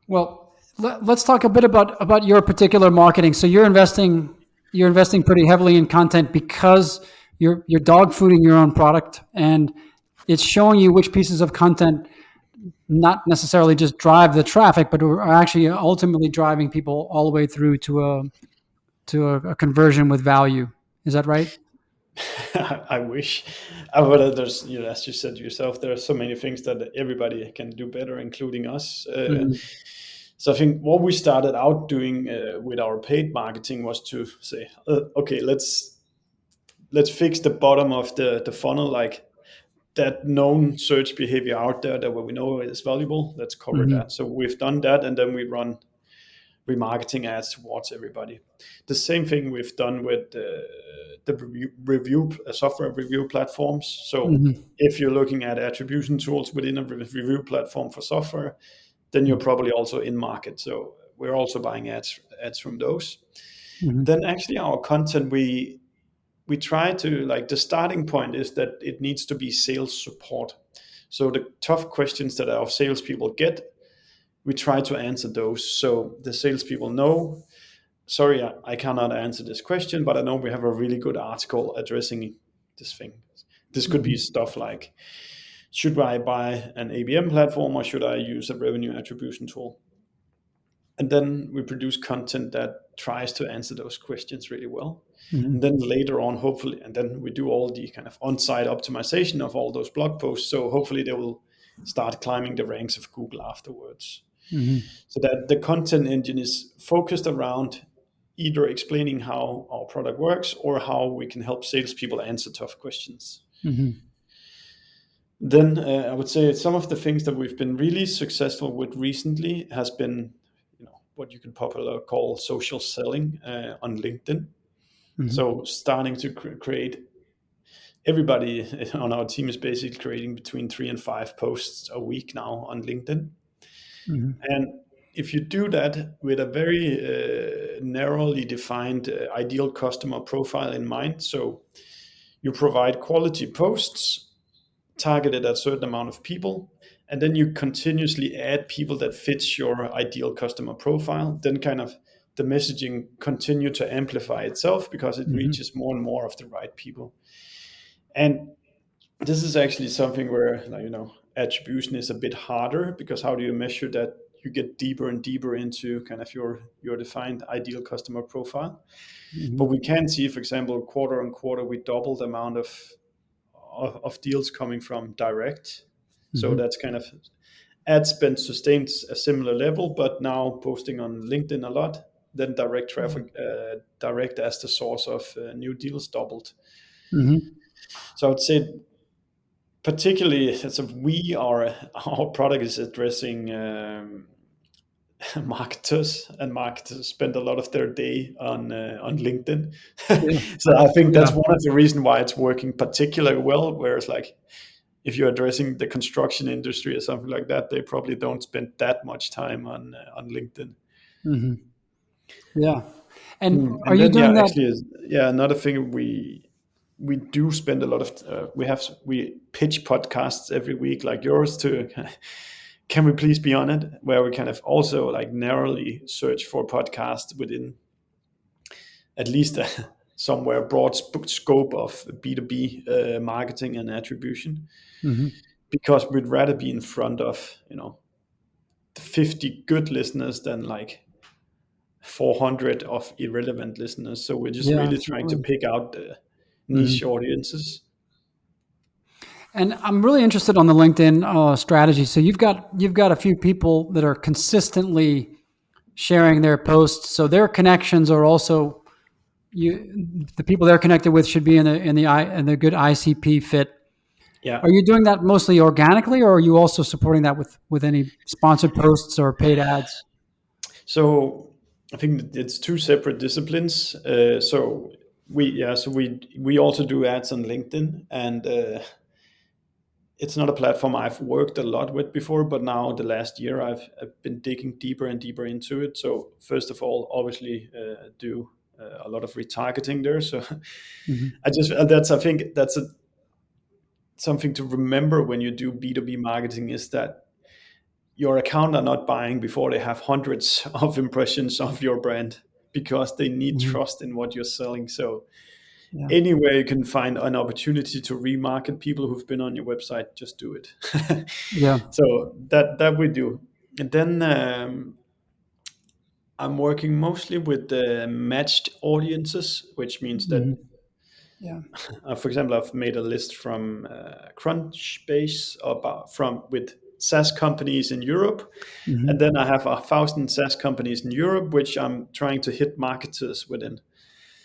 [SPEAKER 2] Well, let's talk a bit about your particular marketing. So you're investing pretty heavily in content because you're dog fooding your own product, and it's showing you which pieces of content not necessarily just drive the traffic, but are actually ultimately driving people all the way through to a conversion with value. Is that right?
[SPEAKER 1] I wish. But there's, as you said yourself, there are so many things that everybody can do better, including us. So I think what we started out doing with our paid marketing was to say, okay, let's fix the bottom of the funnel, like that known search behavior out there that we know is valuable. Let's cover that. So we've done that, and then we run remarketing ads towards everybody. The same thing we've done with the review software review platforms. So if you're looking at attribution tools within a review platform for software, then you're probably also in market. So we're also buying ads from those. Then actually our content, we try to, like, the starting point is that it needs to be sales support. So the tough questions that our salespeople get, we try to answer those. So the salespeople know, sorry, I cannot answer this question, but I know we have a really good article addressing this thing. This could be stuff like, should I buy an ABM platform or should I use a revenue attribution tool? And then we produce content that tries to answer those questions really well. And then later on, hopefully, and then we do all the kind of on-site optimization of all those blog posts. So hopefully they will start climbing the ranks of Google afterwards. So that the content engine is focused around either explaining how our product works or how we can help salespeople answer tough questions. Then I would say some of the things that we've been really successful with recently has been, what you could popularly call social selling on LinkedIn. So starting to create, everybody on our team is basically creating between 3 and 5 posts a week now on LinkedIn. And if you do that with a very narrowly defined ideal customer profile in mind, so you provide quality posts targeted at a certain amount of people, and then you continuously add people that fits your ideal customer profile, then kind of the messaging continue to amplify itself because it reaches more and more of the right people. And this is actually something where, like, attribution is a bit harder, because how do you measure that you get deeper and deeper into kind of your defined ideal customer profile? But we can see, for example, quarter on quarter, we double the amount of deals coming from direct. So that's kind of ad spend sustained a similar level, but now posting on LinkedIn a lot, then direct traffic, direct as the source of new deals doubled. So I would say, particularly, so our product is addressing marketers, and marketers spend a lot of their day on LinkedIn. So I think that's one of the reasons why it's working particularly well. Whereas, like, if you're addressing the construction industry or something like that, they probably don't spend that much time on LinkedIn.
[SPEAKER 2] Yeah. And are
[SPEAKER 1] And
[SPEAKER 2] you
[SPEAKER 1] then,
[SPEAKER 2] doing that?
[SPEAKER 1] actually, another thing we do spend a lot of we pitch podcasts every week like yours to can we please be on it, where we kind of also like narrowly search for podcasts within at least somewhere broad scope of B2B marketing and attribution, because we'd rather be in front of 50 good listeners than like 400 of irrelevant listeners. So we're just really trying to pick out the niche audiences.
[SPEAKER 2] And I'm really interested on the LinkedIn strategy. So you've got a few people that are consistently sharing their posts. So their connections are also the people they're connected with should be in the good ICP fit.
[SPEAKER 1] Yeah.
[SPEAKER 2] Are you doing that mostly organically, or are you also supporting that with any sponsored posts or paid ads?
[SPEAKER 1] So I think it's two separate disciplines. So we also do ads on LinkedIn, and it's not a platform I've worked a lot with before, but now the last year I've been digging deeper and deeper into it. So first of all, obviously, do a lot of retargeting there. So I think that's something to remember when you do B2B marketing, is that your account are not buying before they have hundreds of impressions of your brand, because they need trust in what you're selling. So anywhere you can find an opportunity to remarket people who've been on your website, just do it.
[SPEAKER 2] Yeah.
[SPEAKER 1] So that we do. And then I'm working mostly with the matched audiences, which means that,
[SPEAKER 2] Yeah.
[SPEAKER 1] for example, I've made a list from Crunchbase with SaaS companies in Europe, and then I have 1,000 SaaS companies in Europe, which I'm trying to hit marketers within.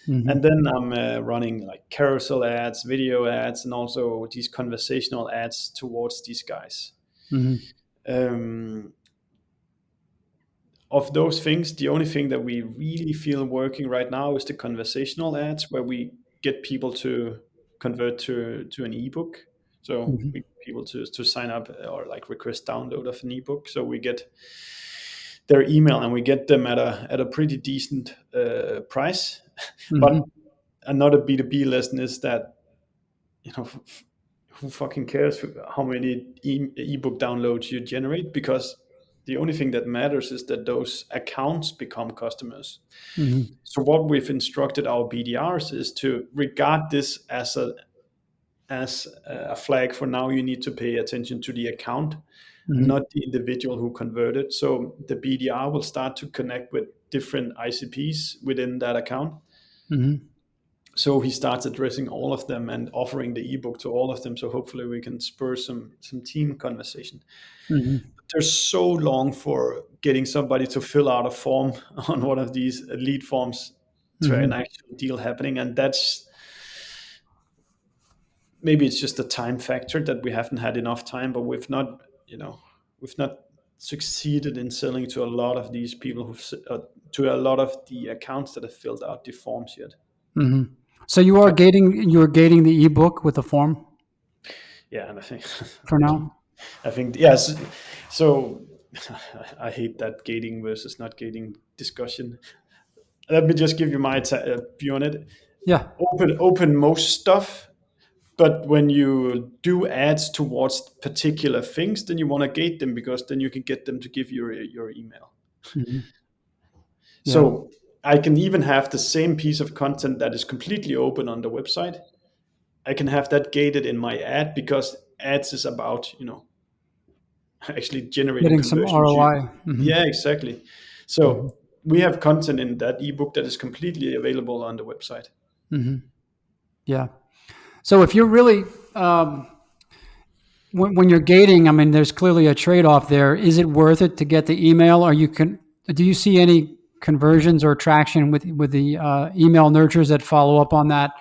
[SPEAKER 1] And then I'm running like carousel ads, video ads, and also these conversational ads towards these guys. Of those things, the only thing that we really feel working right now is the conversational ads, where we get people to convert to an ebook. So we get people to sign up or like request download of an ebook. So we get their email and we get them at a pretty decent price. But another B2B lesson is that, who fucking cares how many ebook downloads you generate, because the only thing that matters is that those accounts become customers. So what we've instructed our BDRs is to regard this as a flag for now. You need to pay attention to the account, not the individual who converted. So the BDR will start to connect with different ICPs within that account. So he starts addressing all of them and offering the ebook to all of them. So hopefully we can spur some team conversation. They're so long for getting somebody to fill out a form on one of these lead forms to an actual deal happening. And that's, maybe it's just a time factor that we haven't had enough time, but we've not succeeded in selling to a lot of these people to a lot of the accounts that have filled out the forms yet.
[SPEAKER 2] So you're gating the ebook with a form
[SPEAKER 1] Yeah, and I think
[SPEAKER 2] for now.
[SPEAKER 1] I think yes. So I hate that gating versus not gating discussion. Let me just give you my view on it.
[SPEAKER 2] Yeah.
[SPEAKER 1] Open most stuff, but when you do ads towards particular things, then you want to gate them, because then you can get them to give you your email.
[SPEAKER 2] Yeah.
[SPEAKER 1] So I can even have the same piece of content that is completely open on the website. I can have that gated in my ad, because ads is about, actually generating
[SPEAKER 2] Getting some
[SPEAKER 1] conversions.
[SPEAKER 2] ROI. Mm-hmm.
[SPEAKER 1] Yeah, exactly.
[SPEAKER 2] Mm-hmm.
[SPEAKER 1] So we have content in that ebook that is completely available on the website.
[SPEAKER 2] Mm-hmm. Yeah. So if you're really when you're gating, I mean, there's clearly a trade-off there. Is it worth it to get the email, or do you see any conversions or traction with the email nurtures that follow up on that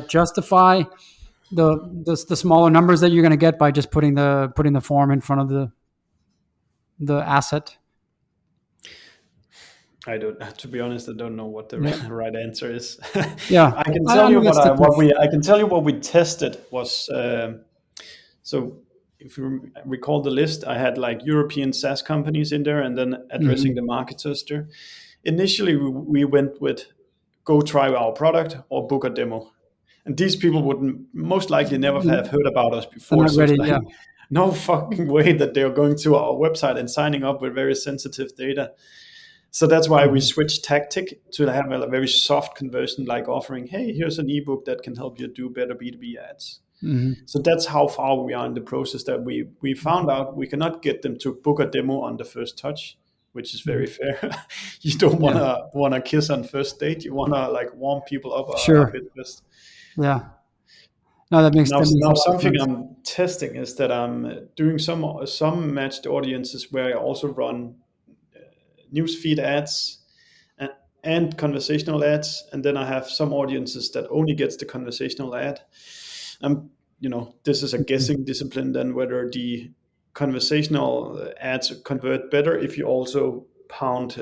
[SPEAKER 2] justify the smaller numbers that you're going to get by just putting the form in front of the asset?
[SPEAKER 1] I don't, to be honest, I don't know what the
[SPEAKER 2] Yeah.
[SPEAKER 1] right answer is.
[SPEAKER 2] Yeah.
[SPEAKER 1] I can
[SPEAKER 2] I
[SPEAKER 1] tell you
[SPEAKER 2] mean, that's the question.
[SPEAKER 1] I can tell you what we tested was, so if you recall the list, I had like European SaaS companies in there, and then addressing
[SPEAKER 2] Mm-hmm.
[SPEAKER 1] the marketers there. Initially, we went with go try our product or book a demo. And these people would most likely never have heard about us
[SPEAKER 2] They're
[SPEAKER 1] before.
[SPEAKER 2] not
[SPEAKER 1] So it's
[SPEAKER 2] ready.
[SPEAKER 1] like,
[SPEAKER 2] Yeah.
[SPEAKER 1] no fucking way that they're going to our website and signing up with very sensitive data. So that's why we
[SPEAKER 2] Mm-hmm.
[SPEAKER 1] switched tactic to have a very soft conversion, like offering, hey, here's an ebook that can help you do better B2B ads.
[SPEAKER 2] Mm-hmm.
[SPEAKER 1] So that's how far we are in the process, that we found out we cannot get them to book a demo on the first touch, which is very fair. You don't
[SPEAKER 2] Yeah.
[SPEAKER 1] wanna kiss on first date. You wanna like warm people up a
[SPEAKER 2] Sure.
[SPEAKER 1] bit first.
[SPEAKER 2] Yeah. No, that makes a
[SPEAKER 1] Now
[SPEAKER 2] lot of
[SPEAKER 1] something
[SPEAKER 2] sense.
[SPEAKER 1] I'm testing is that I'm doing some matched audiences where I also run newsfeed ads and, and conversational ads, and then I have some audiences that only gets the conversational ad. This is a
[SPEAKER 2] Mhm.
[SPEAKER 1] guessing discipline then, whether the conversational ads convert better if you also pound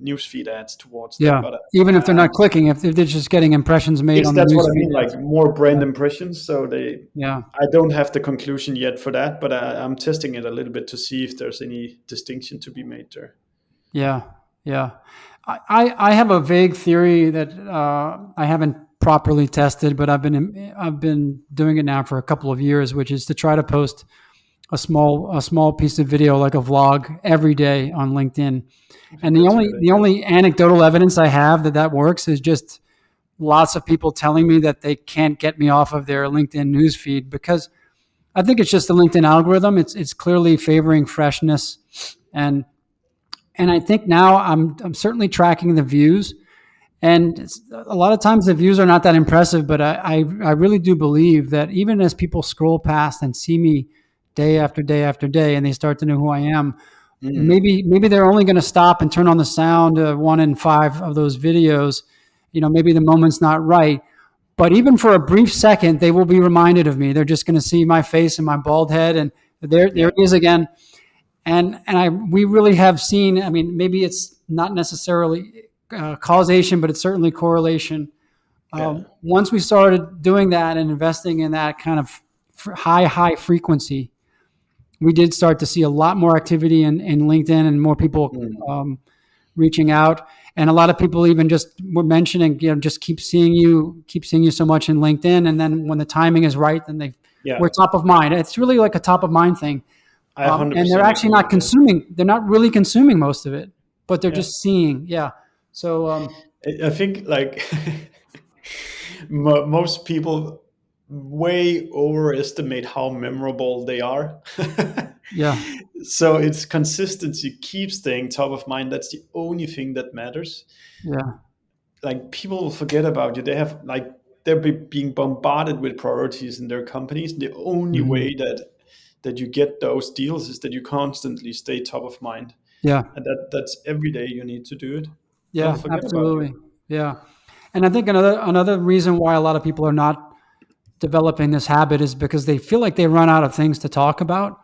[SPEAKER 1] newsfeed ads towards them.
[SPEAKER 2] Yeah.
[SPEAKER 1] But
[SPEAKER 2] Even if they're not clicking, if they're just getting impressions made
[SPEAKER 1] it's
[SPEAKER 2] on the
[SPEAKER 1] that's what I
[SPEAKER 2] newsfeed.
[SPEAKER 1] mean, like more
[SPEAKER 2] Yeah.
[SPEAKER 1] brand impressions. So
[SPEAKER 2] Yeah.
[SPEAKER 1] I don't have the conclusion yet for that, but I'm testing it a little bit to see if there's any distinction to be made there.
[SPEAKER 2] Yeah. Yeah. I have a vague theory that I haven't properly tested, but I've been doing it now for a couple of years, which is to try to post a small piece of video, like a vlog, every day on LinkedIn.
[SPEAKER 1] I
[SPEAKER 2] And
[SPEAKER 1] think
[SPEAKER 2] the
[SPEAKER 1] that's a
[SPEAKER 2] only
[SPEAKER 1] good
[SPEAKER 2] the
[SPEAKER 1] idea.
[SPEAKER 2] only anecdotal evidence I have that works is just lots of people telling me that they can't get me off of their LinkedIn newsfeed, because I think it's just the LinkedIn algorithm. It's clearly favoring freshness, and I think now I'm certainly tracking the views, and a lot of times the views are not that impressive. But I really do believe that even as people scroll past and see me day after day after day, and they start to know who I am,
[SPEAKER 1] Mm.
[SPEAKER 2] maybe they're only going to stop and turn on the sound 1 in 5 of those videos. Maybe the moment's not right, but even for a brief second, they will be reminded of me. They're just going to see my face and my bald head, and there
[SPEAKER 1] Yeah,
[SPEAKER 2] it is again. And we really have seen. I mean, maybe it's not necessarily causation, but it's certainly correlation.
[SPEAKER 1] yeah,
[SPEAKER 2] Once we started doing that and investing in that kind of high frequency, we did start to see a lot more activity in LinkedIn, and more people
[SPEAKER 1] mm.
[SPEAKER 2] reaching out. And a lot of people even just were mentioning, just keep seeing you so much in LinkedIn. And then when the timing is right, then
[SPEAKER 1] Yeah.
[SPEAKER 2] we're top of mind. It's really like a top of mind thing.
[SPEAKER 1] I
[SPEAKER 2] And they're
[SPEAKER 1] 100%
[SPEAKER 2] actually
[SPEAKER 1] agree.
[SPEAKER 2] not
[SPEAKER 1] Yeah,
[SPEAKER 2] consuming. They're not really consuming most of it, but they're
[SPEAKER 1] yeah.
[SPEAKER 2] just seeing. Yeah. So,
[SPEAKER 1] I think like most people way overestimate how memorable they are.
[SPEAKER 2] yeah,
[SPEAKER 1] So it's consistency, keep staying top of mind. That's the only thing that matters.
[SPEAKER 2] yeah.
[SPEAKER 1] Like people will forget about you. They have like being bombarded with priorities in their companies. The only
[SPEAKER 2] Hmm.
[SPEAKER 1] way that you get those deals is that you constantly stay top of mind,
[SPEAKER 2] Yeah.
[SPEAKER 1] and that's every day you need to do it. They'll
[SPEAKER 2] Yeah,
[SPEAKER 1] forget about you.
[SPEAKER 2] absolutely. Yeah. And I think another reason why a lot of people are not developing this habit is because they feel like they run out of things to talk about,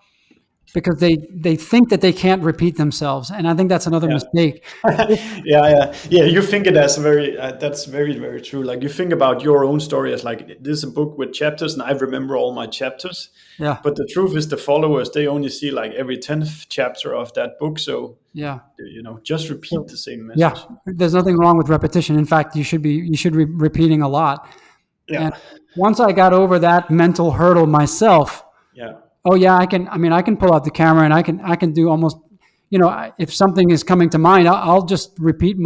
[SPEAKER 2] because they think that they can't repeat themselves. And I think that's another
[SPEAKER 1] Yeah.
[SPEAKER 2] mistake.
[SPEAKER 1] Yeah. You think it as very that's very very true. Like you think about your own story as like this is a book with chapters, and I remember all my chapters.
[SPEAKER 2] Yeah.
[SPEAKER 1] But the truth is, the followers, they only see like every 10th chapter of that book. So
[SPEAKER 2] Yeah.
[SPEAKER 1] just repeat
[SPEAKER 2] So,
[SPEAKER 1] the same
[SPEAKER 2] yeah,
[SPEAKER 1] message.
[SPEAKER 2] there's nothing wrong with repetition. In fact, you should be repeating a lot. And
[SPEAKER 1] Yeah,
[SPEAKER 2] once I got over that mental hurdle myself,
[SPEAKER 1] yeah,
[SPEAKER 2] oh yeah, I can pull out the camera, and I can do almost, if something is coming to mind, I'll just repeat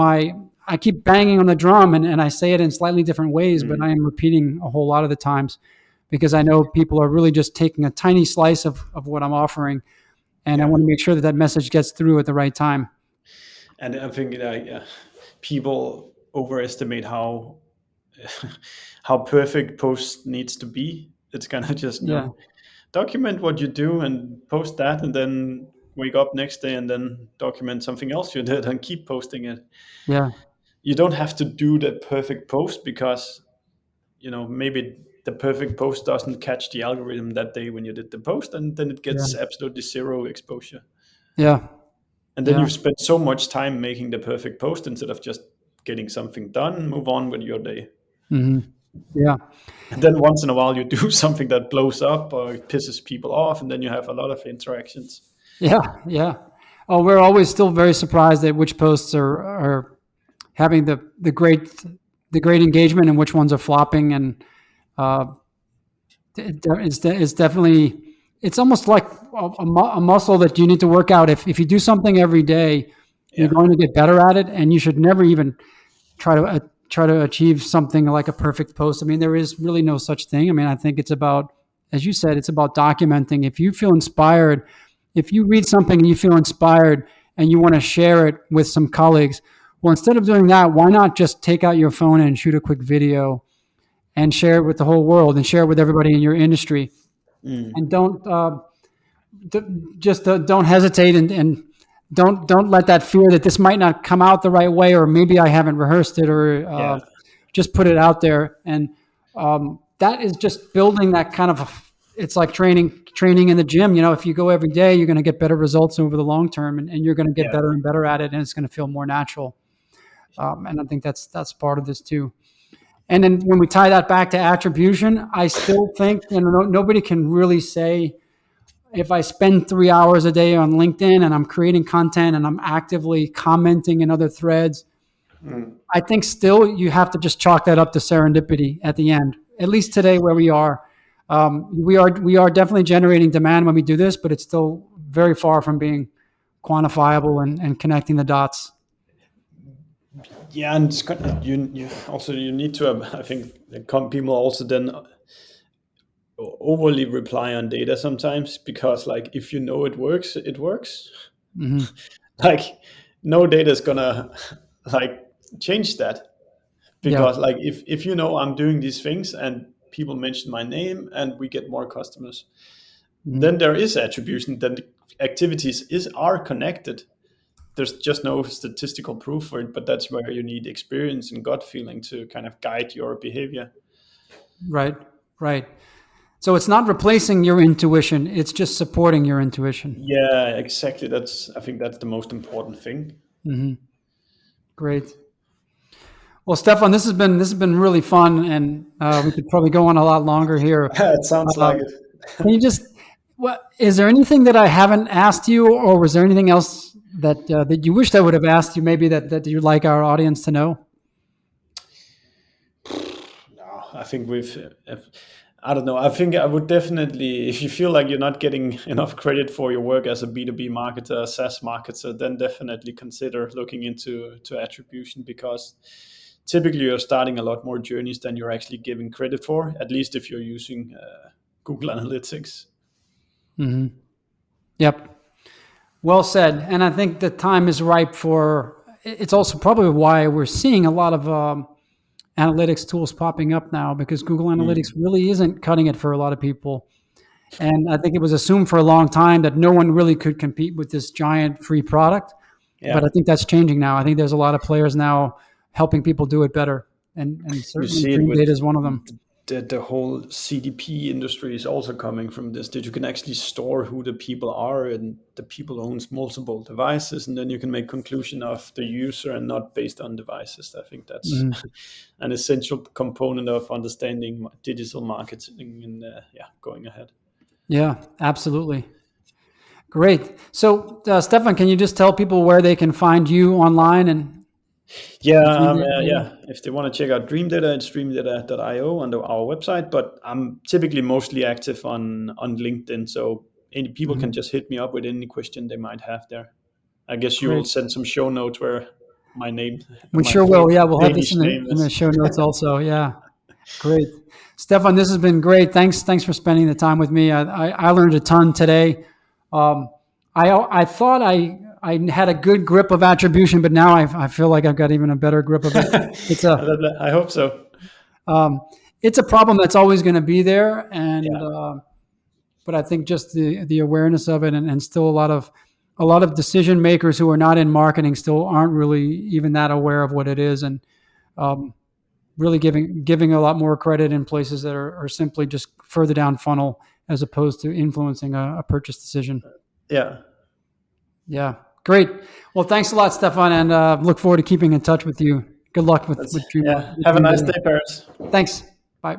[SPEAKER 2] I keep banging on the drum, and I say it in slightly different ways, but I am repeating a whole lot of the times because I know people are really just taking a tiny slice of what I'm offering. And I want to make sure that that message gets through at the right time.
[SPEAKER 1] And I think people overestimate how perfect post needs to be. It's gonna just
[SPEAKER 2] Yeah.
[SPEAKER 1] document what you do and post that, and then wake up next day and then document something else you did and keep posting it.
[SPEAKER 2] Yeah.
[SPEAKER 1] You don't have to do the perfect post because maybe the perfect post doesn't catch the algorithm that day when you did the post, and then it
[SPEAKER 2] Yeah.
[SPEAKER 1] gets absolutely zero exposure.
[SPEAKER 2] Yeah.
[SPEAKER 1] And then
[SPEAKER 2] Yeah.
[SPEAKER 1] you've spent so much time making the perfect post instead of just getting something done, move on with your day.
[SPEAKER 2] Hmm. Yeah.
[SPEAKER 1] And then once in a while you do something that blows up or pisses people off, and then you have a lot of interactions.
[SPEAKER 2] Yeah. Yeah. Oh, we're always still very surprised at which posts are having the great engagement and which ones are flopping. And uh, it's definitely, it's almost like a muscle that you need to work out. If you do something every day, you're
[SPEAKER 1] Yeah.
[SPEAKER 2] going to get better at it, and you should never even try to achieve something like a perfect post. I mean, there is really no such thing. I mean, I think it's about, as you said, it's about documenting. If you feel inspired, if you read something and you feel inspired and you want to share it with some colleagues, well, instead of doing that, why not just take out your phone and shoot a quick video and share it with the whole world and share it with everybody in your industry?
[SPEAKER 1] Mm.
[SPEAKER 2] And don't hesitate, and don't let that fear that this might not come out the right way, or maybe I haven't rehearsed it, or
[SPEAKER 1] Yeah.
[SPEAKER 2] just put it out there. And that is just building that kind of, it's like training in the gym. If you go every day, you're going to get better results over the long term, and you're going to get
[SPEAKER 1] Yeah.
[SPEAKER 2] better and better at it, and it's going to feel more natural. And I think that's part of this too. And then when we tie that back to attribution, I still think nobody can really say, if I spend 3 hours a day on LinkedIn and I'm creating content and I'm actively commenting in other threads,
[SPEAKER 1] Mm.
[SPEAKER 2] I think still you have to just chalk that up to serendipity at the end. At least today, where we are, we are definitely generating demand when we do this, but it's still very far from being quantifiable and connecting the dots.
[SPEAKER 1] Yeah, and you need to I think people also then overly rely on data sometimes, because like if it works, it works.
[SPEAKER 2] Hmm.
[SPEAKER 1] Like no data is gonna like change that,
[SPEAKER 2] Yeah.
[SPEAKER 1] because like if I'm doing these things and people mention my name and we get more customers,
[SPEAKER 2] Hmm.
[SPEAKER 1] then there is attribution, then the activities are connected. There's just no statistical proof for it, but that's where you need experience and gut feeling to kind of guide your behavior.
[SPEAKER 2] Right. Right. So it's not replacing your intuition; it's just supporting your intuition.
[SPEAKER 1] Yeah, exactly. I think that's the most important thing.
[SPEAKER 2] Hmm. Great. Well, Stefan, this has been really fun, and we could probably go on a lot longer here.
[SPEAKER 1] It sounds like
[SPEAKER 2] Um,
[SPEAKER 1] it.
[SPEAKER 2] can you just, what is there anything that I haven't asked you, or was there anything else that you wished I would have asked you, maybe that you'd like our audience to know?
[SPEAKER 1] No, I think I don't know. I think I would definitely, if you feel like you're not getting enough credit for your work as a B2B marketer, SaaS marketer, then definitely consider looking into attribution, because typically you're starting a lot more journeys than you're actually giving credit for, at least if you're using Google Analytics.
[SPEAKER 2] Hmm. Yep. Well said. And I think the time is ripe for. It's also probably why we're seeing a lot of analytics tools popping up now, because Google Analytics
[SPEAKER 1] Mm.
[SPEAKER 2] really isn't cutting it for a lot of people. And I think it was assumed for a long time that no one really could compete with this giant free product. But I
[SPEAKER 1] Yeah.
[SPEAKER 2] think that's changing now. I think there's a lot of players now helping people do it better. And
[SPEAKER 1] You
[SPEAKER 2] certainly
[SPEAKER 1] see it
[SPEAKER 2] Dream
[SPEAKER 1] with
[SPEAKER 2] Data is one of them.
[SPEAKER 1] the whole CDP industry is also coming from this, that you can actually store who the people are, and the people owns multiple devices, and then you can make conclusion of the user and not based on devices. I think that's
[SPEAKER 2] Mhm.
[SPEAKER 1] an essential component of understanding digital marketing and going ahead.
[SPEAKER 2] Yeah, absolutely. Great. So, Stefan, can you just tell people where they can find you online and
[SPEAKER 1] Yeah,
[SPEAKER 2] Dream Data?
[SPEAKER 1] yeah. If they want to check out Dreamdata, it's dreamdata.io on our website. But I'm typically mostly active on LinkedIn, so any people can
[SPEAKER 2] Mhm.
[SPEAKER 1] just hit me up with any question they might have there. I guess you will
[SPEAKER 2] Great.
[SPEAKER 1] send some show notes where. my name.
[SPEAKER 2] We
[SPEAKER 1] My
[SPEAKER 2] sure will. Yeah, we'll have this
[SPEAKER 1] Danish name
[SPEAKER 2] in the
[SPEAKER 1] is.
[SPEAKER 2] show notes also. Yeah, great. Stefan, this has been great. Thanks for spending the time with me. I learned a ton today. I thought I had a good grip of attribution, but now I feel like I've got even a better grip of it. It's a
[SPEAKER 1] I hope so.
[SPEAKER 2] it's a problem that's always going to be there, and
[SPEAKER 1] Yeah.
[SPEAKER 2] but I think just the awareness of it, and still a lot of decision makers who are not in marketing still aren't really even that aware of what it is, and really giving a lot more credit in places that are simply just further down funnel as opposed to influencing a purchase decision.
[SPEAKER 1] Yeah.
[SPEAKER 2] Yeah, great. Well, thanks a lot, Stefan, and look forward to keeping in touch with you. Good luck with Dream.
[SPEAKER 1] Yeah.
[SPEAKER 2] With
[SPEAKER 1] Have a nice
[SPEAKER 2] Dreamdata.
[SPEAKER 1] day, Paris.
[SPEAKER 2] Thanks. Bye.